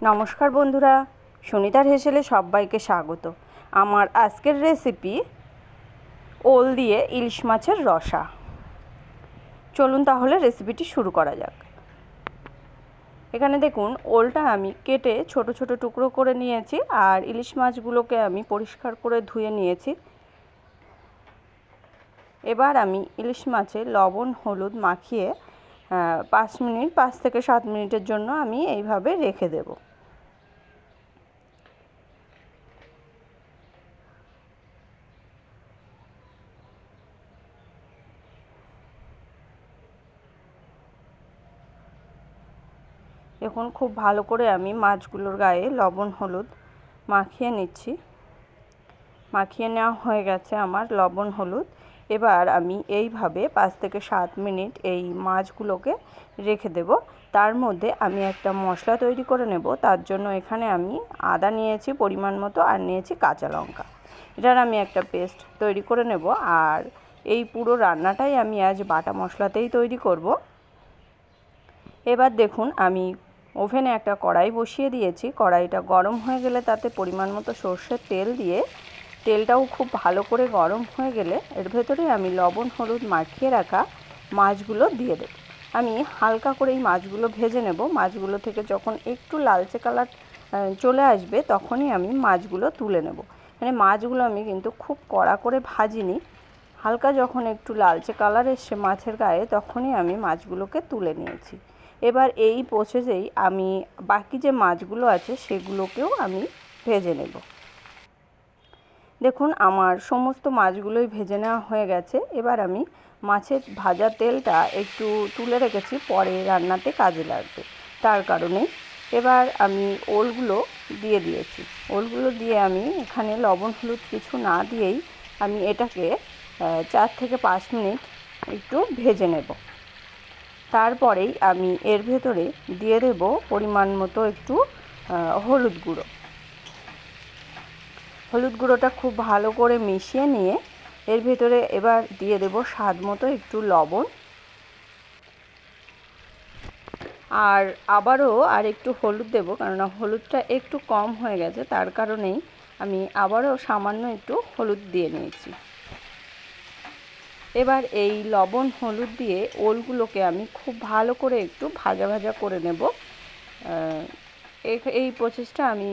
নমস্কার বন্ধুরা, সুনিতার হেসেলে সবাইকে স্বাগত। আমার আজকের রেসিপি ওল দিয়ে ইলিশ মাছের রসা। চলুন তাহলে রেসিপিটি শুরু করা যাক। এখানে দেখুন, ওলটা আমি কেটে ছোট ছোট টুকরো করে নিয়েছি, আর ইলিশ মাছগুলোকে আমি পরিষ্কার করে ধুয়ে নিয়েছি। এবার আমি ইলিশ মাছে লবণ হলুদ মাখিয়ে 5 থেকে 7 মিনিটের জন্য আমি এইভাবে রেখে দেব। দেখুন, খুব ভালো করে আমি মাছগুলোর গায়ে লবণ হলুদ মাখিয়ে নিচ্ছি। মাখিয়ে নেওয়া হয়ে গেছে আমার লবণ হলুদ। এবার আমি এইভাবে 5 থেকে 7 মিনিট এই মাছগুলোকে রেখে দেব। তার মধ্যে আমি একটা মশলা তৈরি করে নেব। তার জন্য এখানে আমি আদা নিয়েছি পরিমাণ মতো, আর নিয়েছি কাঁচা লঙ্কা। এটার আমি একটা পেস্ট তৈরি করে নেব। আর এই পুরো রান্নাটাই আমি আজ বাটা মশলাতেই তৈরি করব। এবার দেখুন, আমি ওভেনে একটা কড়াই বসিয়ে দিয়েছি। কড়াইটা গরম হয়ে গেলে তাতে পরিমাণ মতো সর্ষের তেল দিয়ে, তেলটাও খুব ভালো করে গরম হয়ে গেলে এর ভেতরে আমি লবণ হলুদ মাখিয়ে রাখা মাছগুলো দিয়ে দেব। আমি হালকা করে এই মাছগুলো ভেজে নেব। মাছগুলো থেকে যখন একটু লালচে কালার চলে আসবে তখনই আমি মাছগুলো তুলে নেব। মানে মাছগুলো আমি কিন্তু খুব কড়া করে ভাজিনি। হালকা যখন একটু লালচে কালার এসছে মাছের গায়ে তখনই আমি মাছগুলোকে তুলে নিয়েছি। এবার এই প্রসেসেই আমি বাকি যে মাছগুলো আছে সেগুলোকেও আমি ভেজে নেব। দেখুন, আমার সমস্ত মাছগুলোই ভেজে নেওয়া হয়ে গেছে। এবার আমি মাছের ভাজা তেলটা একটু তুলে রেখেছি, পরে রান্নাতে কাজে লাগবে তার কারণে। এবার আমি ওলগুলো দিয়ে দিয়েছি। ওলগুলো দিয়ে আমি এখানে লবণ হলুদ কিছু না দিয়েই আমি এটাকে 4 থেকে 5 মিনিট একটু ভেজে নেব। তারপরেই আমি এর ভেতরে দিয়ে দেব পরিমাণ মতো একটু হলুদ গুঁড়ো। হলুদ গুঁড়োটা খুব ভালো করে মিশিয়ে নিয়ে এর ভেতরে এবার দিয়ে দেব স্বাদ মতো একটু লবণ, আর আবারও আর একটু হলুদ দেব, কেননা হলুদটা একটু কম হয়ে গেছে। তার কারণেই আমি আবারও সামান্য একটু হলুদ দিয়ে নিয়েছি। এবার এই লবণ হলুদ দিয়ে ওলগুলোকে আমি খুব ভালো করে একটু ভাজা ভাজা করে নেব। এই প্রসেসটা আমি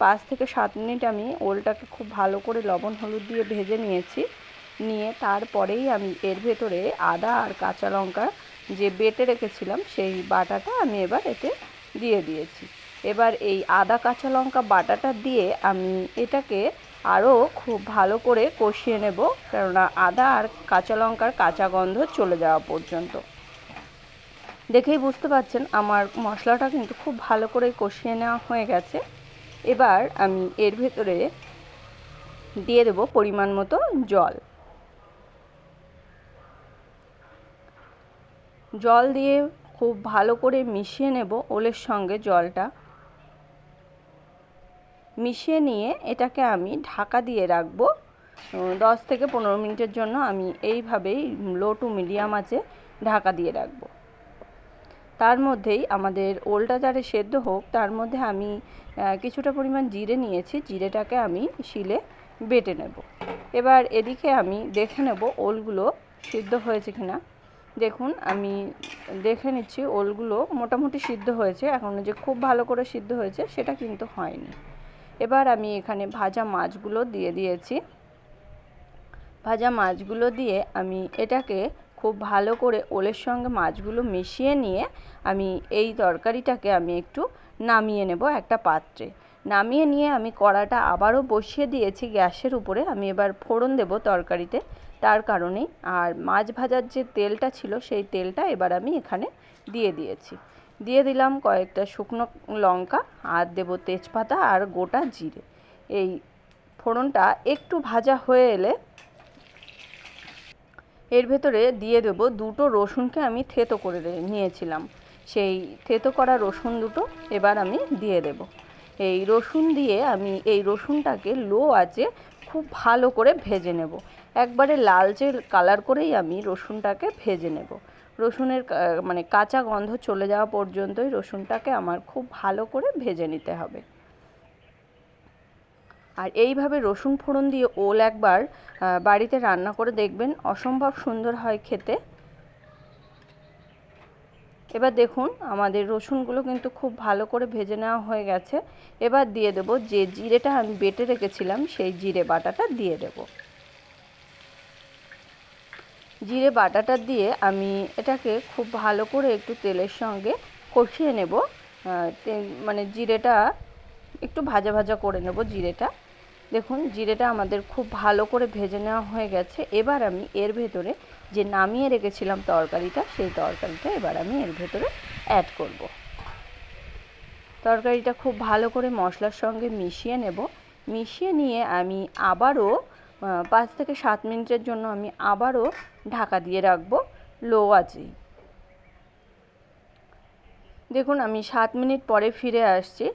5 থেকে 7 মিনিট আমি ওলটাকে খুব ভালো করে লবণ হলুদ দিয়ে ভেজে নিয়েছি। নিয়ে তারপরেই আমি এর ভেতরে আদা আর কাঁচা লঙ্কা যে বেটে রেখেছিলাম সেই বাটাটা আমি এবার এতে দিয়ে দিয়েছি। এবার এই আদা কাঁচা লঙ্কা বাটাটা দিয়ে আমি এটাকে আরও খুব ভালো করে কষিয়ে নেব, কেননা আদা আর কাঁচা লঙ্কার কাঁচা গন্ধ চলে যাওয়া পর্যন্ত। দেখেই বুঝতে পারছেন আমার মশলাটা কিন্তু খুব ভালো করে কষিয়ে নেওয়া হয়ে গেছে। এবার আমি এর ভেতরে দিয়ে দেব পরিমাণ মতো জল। জল দিয়ে খুব ভালো করে মিশিয়ে নেব ওলের সঙ্গে। জলটা মিশিয়ে নিয়ে এটাকে আমি ঢাকা দিয়ে রাখবো 10 থেকে 15 মিনিটের জন্য। আমি এইভাবেই লো টু মিডিয়াম আঁচে ঢাকা দিয়ে রাখবো। তার মধ্যেই আমাদের ওলটা যাতে সেদ্ধ হোক, তার মধ্যে আমি কিছুটা পরিমাণ জিরে নিয়েছি। জিরেটাকে আমি শিলে বেটে নেব। এবার এদিকে আমি দেখে নেব ওলগুলো সিদ্ধ হয়েছে কিনা। দেখুন, আমি দেখে নিচ্ছি ওলগুলো মোটামুটি সিদ্ধ হয়েছে। এখন যে খুব ভালো করে সিদ্ধ হয়েছে সেটা কিন্তু হয়নি। এবার আমি এখানে ভাজা মাছগুলো দিয়ে দিয়েছি। ভাজা মাছগুলো দিয়ে আমি এটাকে খুব ভালো করে ওলের সঙ্গে মাছগুলো মিশিয়ে নিয়ে আমি এই তরকারিটাকে আমি একটু নামিয়ে নেব একটা পাত্রে। নামিয়ে নিয়ে আমি কড়াটা আবারও বসিয়ে দিয়েছি গ্যাসের উপরে। আমি এবার ফোড়ন দেব তরকারিতে, তার কারণেই। আর মাছ ভাজার যে তেলটা ছিল সেই তেলটা এবার আমি এখানে দিয়ে দিয়েছি। দিয়ে দিলাম কয়েকটা শুকনো লঙ্কা, আর দেব তেজপাতা আর গোটা জিরে। এই ফোড়নটা একটু ভাজা হয়ে এলে এর ভেতরে দিয়ে দেব দুটো রসুনকে আমি থেতো করে নিয়েছিলাম। সেই থেতো করা রসুন দুটো এবার আমি দিয়ে দেব। এই রসুন দিয়ে আমি এই রসুনটাকে লো আঁচে খুব ভালো করে ভেজে নেব। একবারে লালচে কালার করেই আমি রসুনটাকে ভেজে নেব। রসুনের মানে কাঁচা গন্ধ চলে যাওয়া পর্যন্তই রসুনটাকে আমার খুব ভালো করে ভেজে নিতে হবে। আর এইভাবে রসুন ফোড়ন দিয়ে ওল একবার বাড়িতে রান্না করে দেখবেন, অসম্ভব সুন্দর হয় খেতে। এবার দেখুন আমাদের রসুনগুলো কিন্তু খুব ভালো করে ভেজে নেওয়া হয়ে গেছে। এবার দিয়ে দেব যে জিরেটা আমি বেটে রেখেছিলাম, সেই জিরে বাটাটা দিয়ে দেব। জিরে বাটাটা দিয়ে আমি এটাকে খুব ভালো করে একটু তেলের সঙ্গে কষিয়ে নেব। মানে জিরেটা একটু ভাজা ভাজা করে নেব জিরেটা। দেখুন জিরেটা আমাদের খুব ভালো করে ভেজে নেওয়া হয়ে গেছে। এবার আমি এর ভেতরে যে নামিয়ে রেখেছিলাম তরকারিটা, সেই তরকারিটা এবার আমি এর ভেতরে অ্যাড করব। তরকারিটা খুব ভালো করে মশলার সঙ্গে মিশিয়ে নেব। মিশিয়ে নিয়ে আমি আবারও 5 থেকে 7 মিনিটের জন্য আমি আবারও ঢাকা দিয়ে রাখবো লো আঁচেই। দেখুন আমি 7 মিনিট পরে ফিরে আসছি।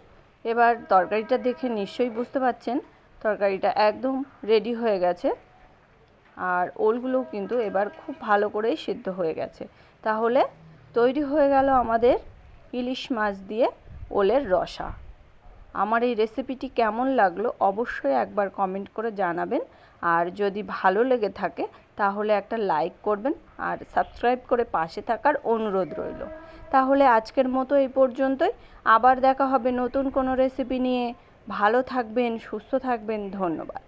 এবার তরকারিটা দেখে নিশ্চয়ই বুঝতে পারছেন তরকারিটা একদম রেডি হয়ে গেছে। আর ওলগুলোও কিন্তু এবার খুব ভালো করেই সিদ্ধ হয়ে গেছে। তাহলে তৈরি হয়ে গেল আমাদের ইলিশ মাছ দিয়ে ওলের রসা। আমার এই রেসিপিটি কেমন লাগলো অবশ্যই একবার কমেন্ট করে জানাবেন। আর যদি ভালো লেগে থাকে তাহলে একটা লাইক করবেন আর সাবস্ক্রাইব করে পাশে থাকার অনুরোধ রইল। তাহলে আজকের মতো এই পর্যন্তই। আবার দেখা হবে নতুন কোনো রেসিপি নিয়ে। ভালো থাকবেন, সুস্থ থাকবেন। ধন্যবাদ।